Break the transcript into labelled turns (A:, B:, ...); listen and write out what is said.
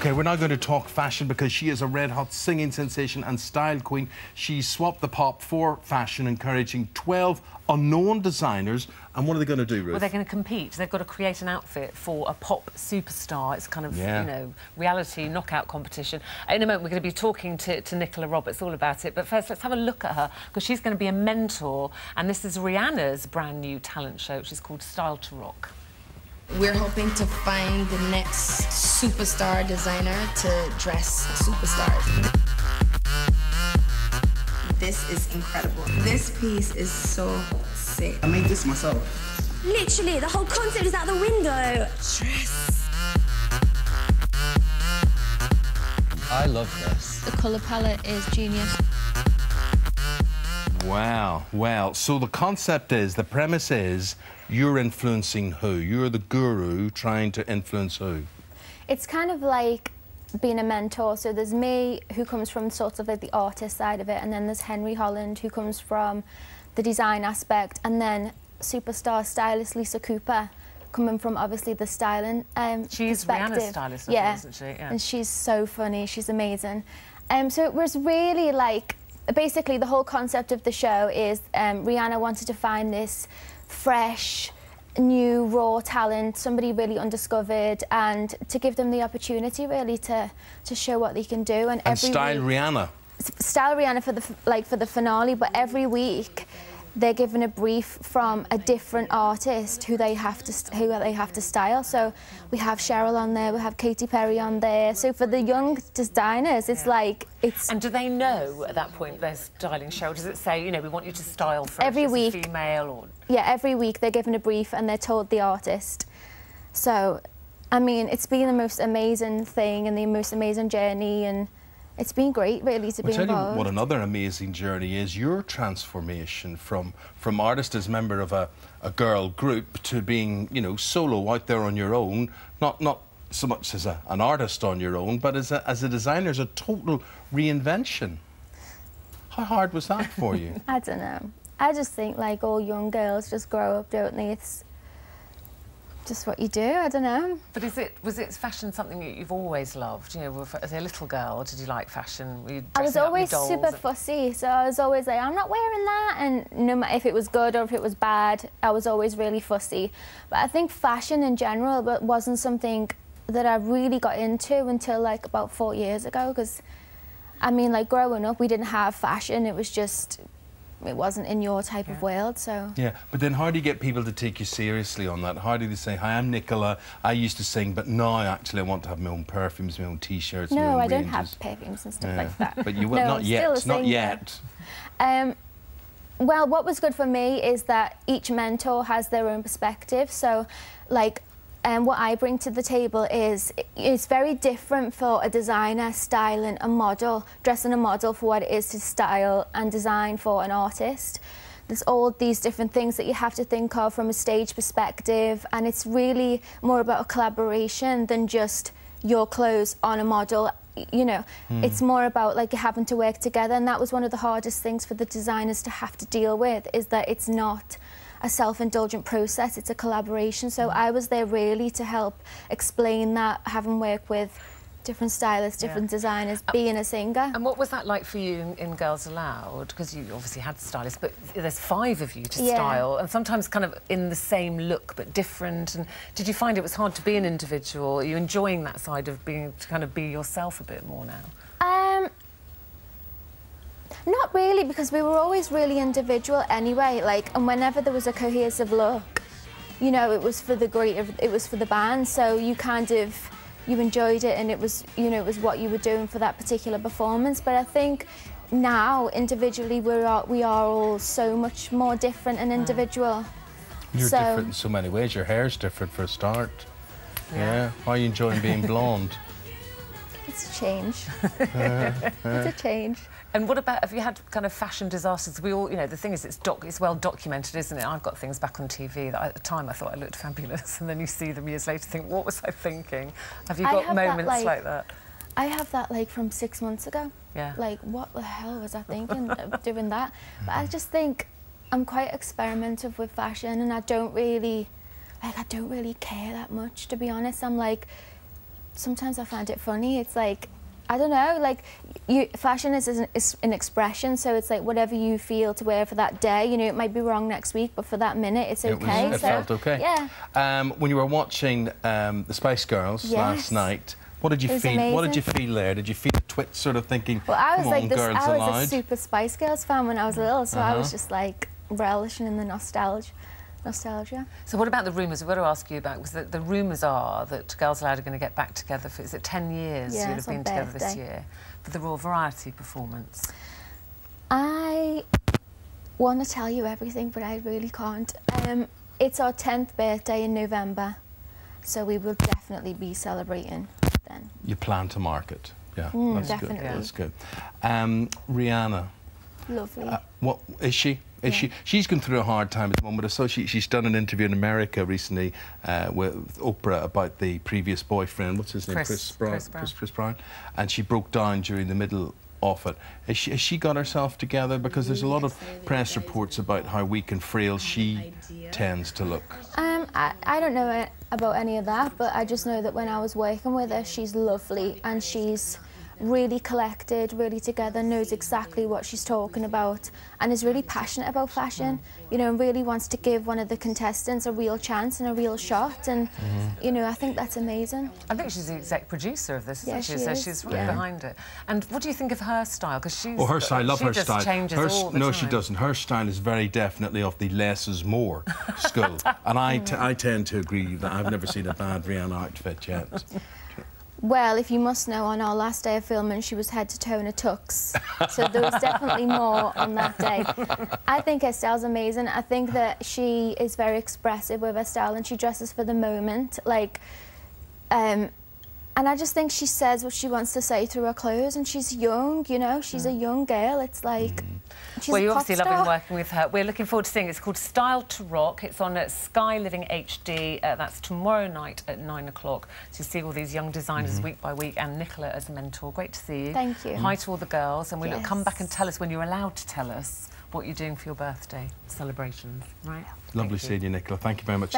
A: OK, we're now going to talk fashion because she is a red-hot singing sensation and style queen. She swapped the pop for fashion, encouraging 12 unknown designers. And what are they going to do, Ruth?
B: Well, they're going to compete. They've got to create an outfit for a pop superstar. It's kind of, you know, reality knockout competition. In a moment, we're going to be talking to Nicola Roberts all about it. But first, let's have a look at her, because she's going to be a mentor. And this is Rihanna's brand new talent show, which is called Style to Rock.
C: We're hoping to find the next superstar designer to dress superstars. This is incredible. This piece is so sick.
D: I made this myself.
E: Literally, the whole concept is out the window.
C: Dress.
F: I love this.
G: The colour palette is genius.
A: Wow. Well, so the concept is, the premise is, you're influencing who? You're the guru trying to influence who?
G: It's kind of like being a mentor. So there's me, who comes from sort of like the artist side of it, and then there's Henry Holland, who comes from the design aspect, and then superstar stylist Lisa Cooper, coming from obviously the styling
B: She's Rihanna's stylist, isn't she? Yeah.
G: And she's so funny, she's amazing. So it was really like, basically the whole concept of the show is Rihanna wanted to find this fresh, new, raw talent, somebody really undiscovered, and to give them the opportunity really to show what they can do. And every
A: style
G: week,
A: Rihanna.
G: Style Rihanna for the finale, but every week they're given a brief from a different artist who they have to style. So we have Cheryl on there, we have Katy Perry on there. So for the young designers, it's like it's.
B: And do they know at that point they're styling Cheryl? Does it say, you know, we want you to style for
G: every week,
B: a female or?
G: Yeah, every week they're given a brief and they're told the artist. So, I mean, it's been the most amazing thing and the most amazing journey, and it's been great, really, to be involved.
A: I'll tell you what another amazing journey is, your transformation from artist as member of a girl group to being, you know, solo out there on your own, not so much as an artist on your own, but as a designer, as a total reinvention. How hard was that for you?
G: I don't know. I just think, like, all young girls just grow up, don't they? It's just what you do, I don't know.
B: But was it fashion something that you've always loved? You know, as a little girl, did you like fashion? Were you
G: I was always super
B: and...
G: fussy, so I was always like, I'm not wearing that, and no matter if it was good or if it was bad, I was always really fussy. But I think fashion in general wasn't something that I really got into until like about 4 years ago, because I mean, like, growing up we didn't have fashion, it was just, it wasn't in your type of world, so...
A: Yeah, but then how do you get people to take you seriously on that? How do they say, hi, I'm Nicola, I used to sing, but now actually I want to have my own perfumes, my own T-shirts, my own
G: No, I
A: ranges.
G: don't have perfumes and stuff like that.
A: But you will,
G: no,
A: not yet, not yet.
G: Well, what was good for me is that each mentor has their own perspective, so, like, what I bring to the table is, it's very different for a designer styling a model, dressing a model for what it is to style and design for an artist. There's all these different things that you have to think of from a stage perspective, and it's really more about a collaboration than just your clothes on a model. You know, it's more about like having to work together, and that was one of the hardest things for the designers to have to deal with, is that it's not a self-indulgent process, it's a collaboration. So I was there really to help explain that, having worked with different stylists, different designers, being a singer.
B: And what was that like for you in Girls Aloud? Because you obviously had stylists, but there's 5 of you to style, and sometimes kind of in the same look but different. And did you find it was hard to be an individual? Are you enjoying that side of being, to kind of be yourself a bit more now?
G: Not really, because we were always really individual anyway, like, and whenever there was a cohesive look, you know, it was for the band, so you kind of, you enjoyed it, and it was, you know, it was what you were doing for that particular performance. But I think now, individually, we are all so much more different and individual.
A: You're different in so many ways. Your hair's different for a start. Yeah. How are you enjoying being blonde?
G: It's a change. It's a change.
B: And what about, have you had kind of fashion disasters? We all, you know, the thing is, it's well documented, isn't it? I've got things back on TV that at the time I thought I looked fabulous, and then you see them years later, think, what was I thinking? Have you got moments like that?
G: I have that, like, from 6 months ago.
B: Yeah.
G: Like, what the hell was I thinking of doing that? But I just think I'm quite experimentative with fashion, and I don't really care that much, to be honest. I'm like, sometimes I find it funny. It's like, I don't know, like, fashion is an expression, so it's like whatever you feel to wear for that day. You know, it might be wrong next week, but for that minute, it's okay.
A: It felt okay.
G: Yeah.
A: When you were watching the Spice Girls last night, what did you feel?
G: Amazing.
A: What did you feel there? Did you feel a twit, sort of thinking,
G: well, I was
A: come
G: like
A: on,
G: this.
A: girls
G: I was
A: allowed?
G: a super Spice Girls fan when I was little, so I was just like relishing in the nostalgia.
B: So what about the rumours? We've got to ask you about, because the rumours are that Girls Aloud are going to get back together for, is it 10 years you'll have been together this year, for the Royal Variety performance?
G: I want to tell you everything, but I really can't. It's our 10th birthday in November, so we will definitely be celebrating then.
A: You plan to mark it? Yeah, that's
G: definitely.
A: good. That's good. Rihanna.
G: Lovely.
A: What is she? She's going through a hard time at the moment. So she's done an interview in America recently with Oprah about the previous boyfriend. What's his name? Chris Brown. And she broke down during the middle of it. Has she got herself together? Because there's a lot of press reports about how weak and frail she tends to look.
G: I don't know about any of that, but I just know that when I was working with her, she's lovely and she's really collected, really together, knows exactly what she's talking about, and is really passionate about fashion, you know, and really wants to give one of the contestants a real chance and a real shot, and you know, I think that's amazing.
B: I think she's the exec producer of this, isn't she? So she's right behind it. And what do you think of her style? Because she's
A: her style, I love her style.
B: Changes all the time.
A: She doesn't. Her style is very definitely of the less is more school, and I tend to agree that I've never seen a bad Rihanna outfit yet.
G: Well, if you must know, on our last day of filming, she was head to toe in a tux. So there was definitely more on that day. I think her style's amazing. I think that she is very expressive with her style and she dresses for the moment. Like, and I just think she says what she wants to say through her clothes, and she's young, you know, she's a young girl. It's like, she's
B: well,
G: a
B: you're
G: pop
B: obviously
G: star.
B: loving working with her. We're looking forward to seeing it. It's called Style to Rock. It's on Sky Living HD. That's tomorrow night at 9 o'clock. So you see all these young designers week by week, and Nicola as a mentor. Great to see you.
G: Thank you.
B: Hi to all the girls, and we'll come back and tell us when you're allowed to tell us what you're doing for your birthday celebrations, right?
A: Lovely seeing you, Nicola. Thank you very much.